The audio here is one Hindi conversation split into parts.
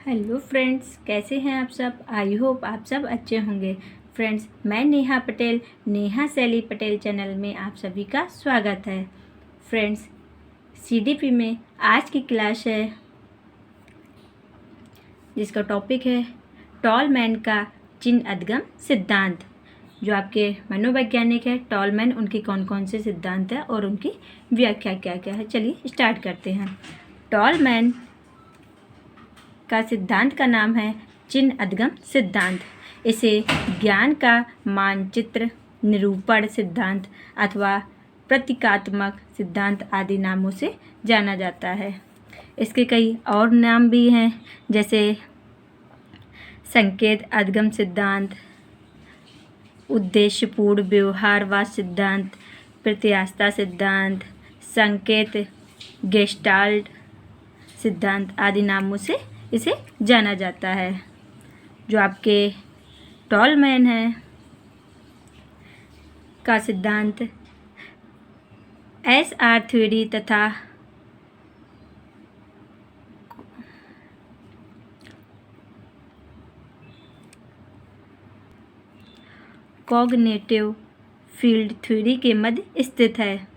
हेलो फ्रेंड्स, कैसे हैं आप सब। आई होप आप सब अच्छे होंगे। फ्रेंड्स, मैं नेहा पटेल, नेहा शैली पटेल चैनल में आप सभी का स्वागत है। फ्रेंड्स, सीडीपी में आज की क्लास है जिसका टॉपिक है टॉलमैन का चिन्ह अधगम सिद्धांत। जो आपके मनोवैज्ञानिक है टॉलमैन, उनके कौन कौन से सिद्धांत है और उनकी व्याख्या क्या क्या है। चलिए स्टार्ट करते हैं। टॉलमैन का सिद्धांत का नाम है चिन्ह अधगम सिद्धांत। इसे ज्ञान का मानचित्र, निरूपण सिद्धांत अथवा प्रतीकात्मक सिद्धांत आदि नामों से जाना जाता है। इसके कई और नाम भी हैं, जैसे संकेत अधगम सिद्धांत, उद्देश्यपूर्ण व्यवहारवाद सिद्धांत, प्रत्यास्थता सिद्धांत, संकेत गेस्टाल्ट सिद्धांत आदि नामों से इसे जाना जाता है। जो आपके टॉलमैन है का सिद्धांत SR थ्योरी तथा कॉग्निटिव फील्ड थ्योरी के मध्य स्थित है।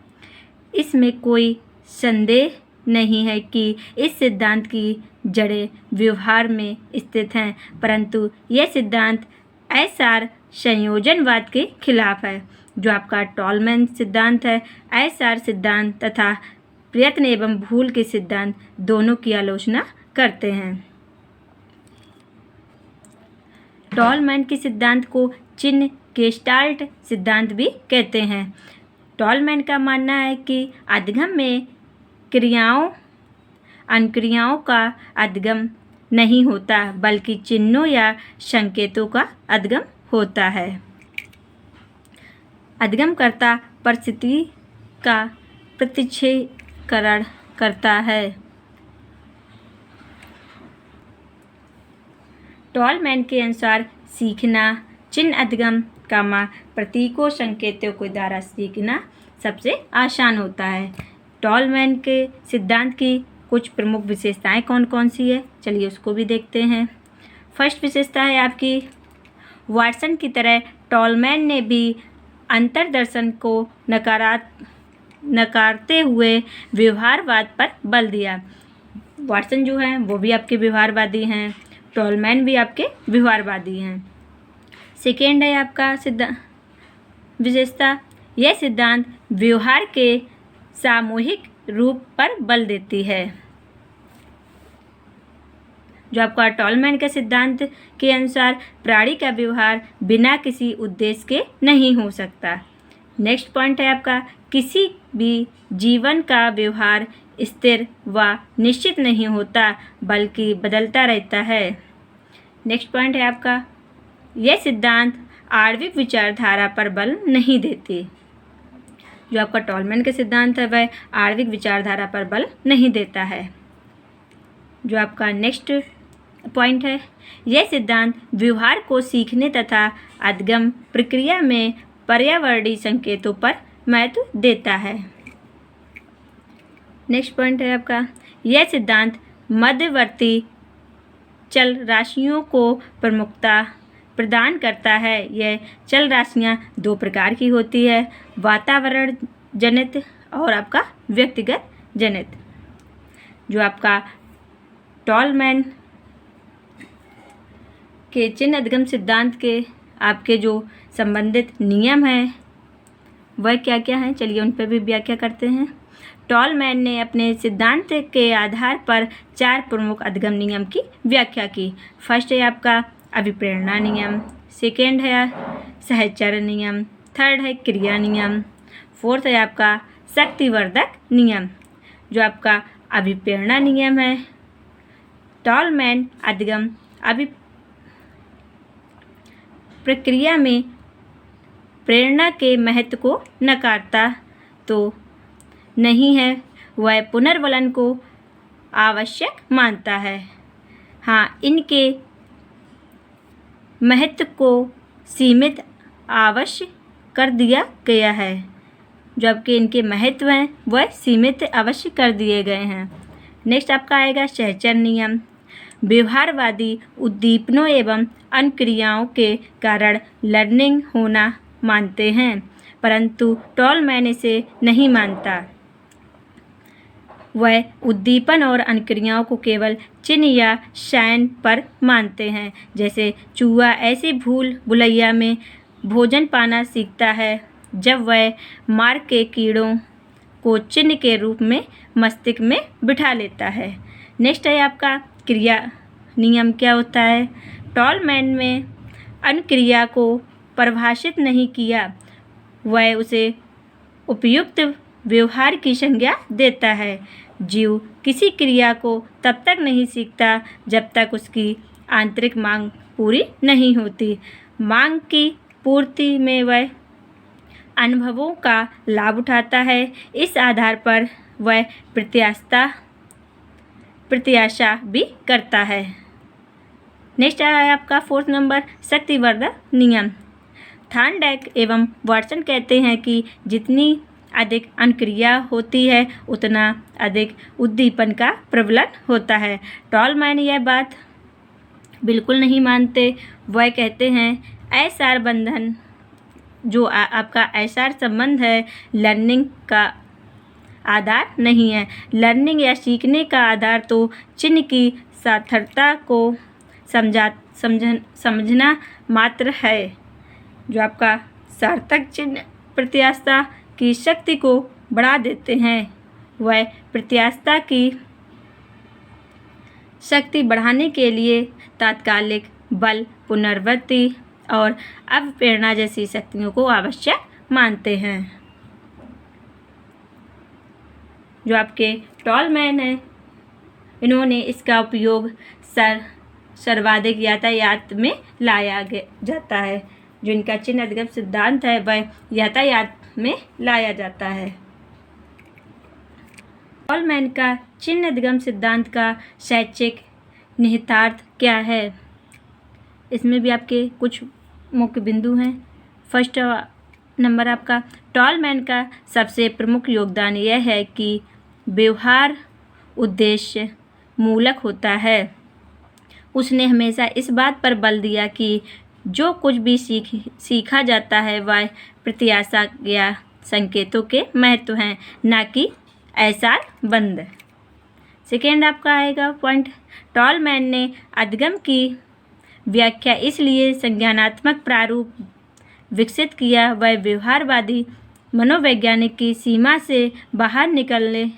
इसमें कोई संदेह नहीं है कि इस सिद्धांत की जड़ें व्यवहार में स्थित हैं, परंतु यह सिद्धांत SR संयोजनवाद के खिलाफ है। जो आपका टॉलमैन सिद्धांत है, SR सिद्धांत तथा प्रयत्न एवं भूल के सिद्धांत दोनों की आलोचना करते हैं। टॉलमैन के सिद्धांत को चिन्ह गेस्टाल्ट सिद्धांत भी कहते हैं। टॉलमैन का मानना है कि अधगम में अनुक्रियाओं का अधगम नहीं होता, बल्कि चिन्हों या संकेतों का अधगम होता है। अधगमकर्ता परिस्थिति का प्रतिच्छेदकरण करता है। टॉलमैन के अनुसार सीखना चिन्ह अधगम प्रतीकों संकेतों के द्वारा सीखना सबसे आसान होता है। टॉलमैन के सिद्धांत की कुछ प्रमुख विशेषताएं कौन कौन सी है, चलिए उसको भी देखते हैं। फर्स्ट विशेषता है आपकी, वाटसन की तरह टॉलमैन ने भी अंतर्दर्शन को नकारते हुए व्यवहारवाद पर बल दिया। वाटसन जो है वो भी आपके व्यवहारवादी हैं, टॉलमैन भी आपके व्यवहारवादी हैं। सेकेंड है आपका विशेषता, यह सिद्धांत व्यवहार के सामूहिक रूप पर बल देती है। जो आपका टॉलमैन के सिद्धांत के अनुसार प्राणी का व्यवहार बिना किसी उद्देश्य के नहीं हो सकता। नेक्स्ट पॉइंट है आपका, किसी भी जीवन का व्यवहार स्थिर व निश्चित नहीं होता, बल्कि बदलता रहता है। नेक्स्ट पॉइंट है आपका, यह सिद्धांत आणविक विचारधारा पर बल नहीं देती। जो आपका टॉलमैन के सिद्धांत है वह आणविक विचारधारा पर बल नहीं देता है। जो आपका नेक्स्ट पॉइंट है, यह सिद्धांत व्यवहार को सीखने तथा अधगम प्रक्रिया में पर्यावरणीय संकेतों पर महत्व देता है। नेक्स्ट पॉइंट है आपका, यह सिद्धांत मध्यवर्ती चल राशियों को प्रमुखता प्रदान करता है। यह चल राशियाँ दो प्रकार की होती है, वातावरण जनित और आपका व्यक्तिगत जनित। जो आपका टॉलमैन के चिन्ह अधगम सिद्धांत के आपके जो संबंधित नियम हैं वह क्या क्या हैं, चलिए उन पर भी व्याख्या करते हैं। टॉलमैन ने अपने सिद्धांत के आधार पर 4 प्रमुख अधगम नियम की व्याख्या की। फर्स्ट है आपका अभिप्रेरणा नियम, सेकेंड है सहचर नियम, थर्ड है क्रिया नियम, फोर्थ है आपका शक्तिवर्धक नियम। जो आपका अभिप्रेरणा नियम है, टॉलमैन अधगम प्रक्रिया में प्रेरणा के महत्व को नकारता तो नहीं है, वह पुनर्वलन को आवश्यक मानता है। हाँ, इनके महत्व को सीमित अवश्य कर दिया गया है। जो आपके इनके महत्व हैं वह सीमित अवश्य कर दिए गए हैं। नेक्स्ट आपका आएगा सहचर नियम। व्यवहारवादी उद्दीपनों एवं अनुक्रियाओं के कारण लर्निंग होना मानते हैं, परंतु टॉलमैन इसे नहीं मानता। वह उद्दीपन और अनुक्रियाओं को केवल चिन्ह या साइन पर मानते हैं। जैसे चूहा ऐसी भूल भुलैया में भोजन पाना सीखता है जब वह मार के कीड़ों को चिन्ह के रूप में मस्तिष्क में बिठा लेता है। नेक्स्ट है आपका क्रिया नियम क्या होता है। टॉलमैन में अनुक्रिया को परिभाषित नहीं किया, वह उसे उपयुक्त व्यवहार की संज्ञा देता है। जीव किसी क्रिया को तब तक नहीं सीखता जब तक उसकी आंतरिक मांग पूरी नहीं होती। मांग की पूर्ति में वह अनुभवों का लाभ उठाता है। इस आधार पर वह प्रत्याशा भी करता है। नेक्स्ट है आपका 4th नंबर शक्तिवर्धक नियम। थॉर्नडाइक एवं वाटसन कहते हैं कि जितनी अधिक अनुक्रिया होती है उतना अधिक उद्दीपन का प्रबलन होता है। टॉलमैन यह बात बिल्कुल नहीं मानते। वह कहते हैं एसार बंधन जो आपका एसार संबंध है लर्निंग का आधार नहीं है। लर्निंग या सीखने का आधार तो चिन्ह की सार्थकता को समझना मात्र है। जो आपका सार्थक चिन्ह प्रत्याशा की शक्ति को बढ़ा देते हैं। वह प्रत्याशा की शक्ति बढ़ाने के लिए तात्कालिक बल, पुनरावृत्ति और अवप्रेरणा जैसी शक्तियों को आवश्यक मानते हैं। जो आपके टॉलमैन हैं इन्होंने इसका उपयोग सर्वाधिक यातायात में लाया जाता है। जो इनका चिन्ह अधिगम सिद्धांत है वह यातायात में लाया जाता है। टॉलमैन का चिन्ह अधिगम सिद्धांत का शैक्षिक निहितार्थ क्या है। इसमें भी आपके कुछ मुख्य बिंदु हैं। फर्स्ट नंबर आपका टॉलमैन का सबसे प्रमुख योगदान यह है कि व्यवहार उद्देश्य मूलक होता है। उसने हमेशा इस बात पर बल दिया कि जो कुछ भी सीखा जाता है वह प्रत्याशा या संकेतों के महत्व हैं, ना कि एसार बंद। सेकेंड आपका आएगा पॉइंट टॉलमैन ने अधिगम की व्याख्या इसलिए संज्ञानात्मक प्रारूप विकसित किया। वह व्यवहारवादी मनोवैज्ञानिक की सीमा से बाहर निकलने,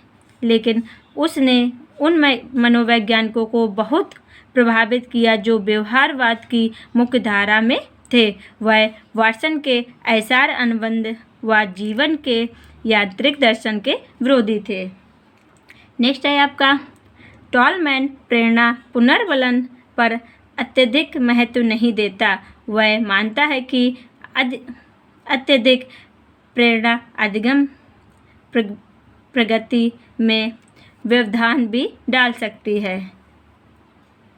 लेकिन उसने उन मनोवैज्ञानिकों को बहुत प्रभावित किया जो व्यवहारवाद की मुख्य धारा में थे। वह वाटसन के एसार अनुबंध व जीवन के यांत्रिक दर्शन के विरोधी थे। नेक्स्ट है आपका टॉलमैन प्रेरणा पुनर्बलन पर अत्यधिक महत्व नहीं देता। वह मानता है कि अत्यधिक प्रेरणा अधिगम प्रगति में व्यवधान भी डाल सकती है।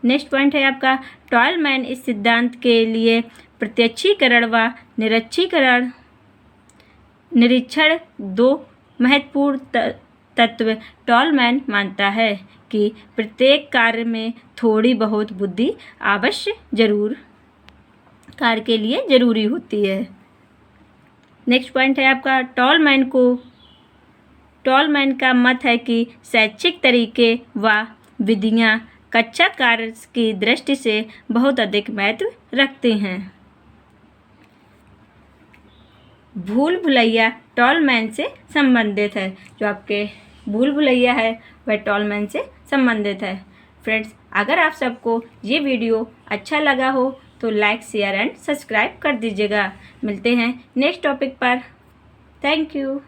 नेक्स्ट पॉइंट है आपका टॉलमैन इस सिद्धांत के लिए प्रत्यक्षीकरण व निरीक्षण दो महत्वपूर्ण तत्व। टॉलमैन मानता है कि प्रत्येक कार्य में थोड़ी बहुत बुद्धि कार्य के लिए जरूरी होती है। नेक्स्ट पॉइंट है आपका टॉलमैन का मत है कि शैक्षिक तरीके व विधियाँ कक्षा कार्य की दृष्टि से बहुत अधिक महत्व रखते हैं। भूल भुलैया टॉलमैन से संबंधित है। जो आपके भूल भुलैया है वह टॉलमैन से संबंधित है। फ्रेंड्स, अगर आप सबको ये वीडियो अच्छा लगा हो तो लाइक, शेयर एंड सब्सक्राइब कर दीजिएगा। मिलते हैं नेक्स्ट टॉपिक पर। Thank you.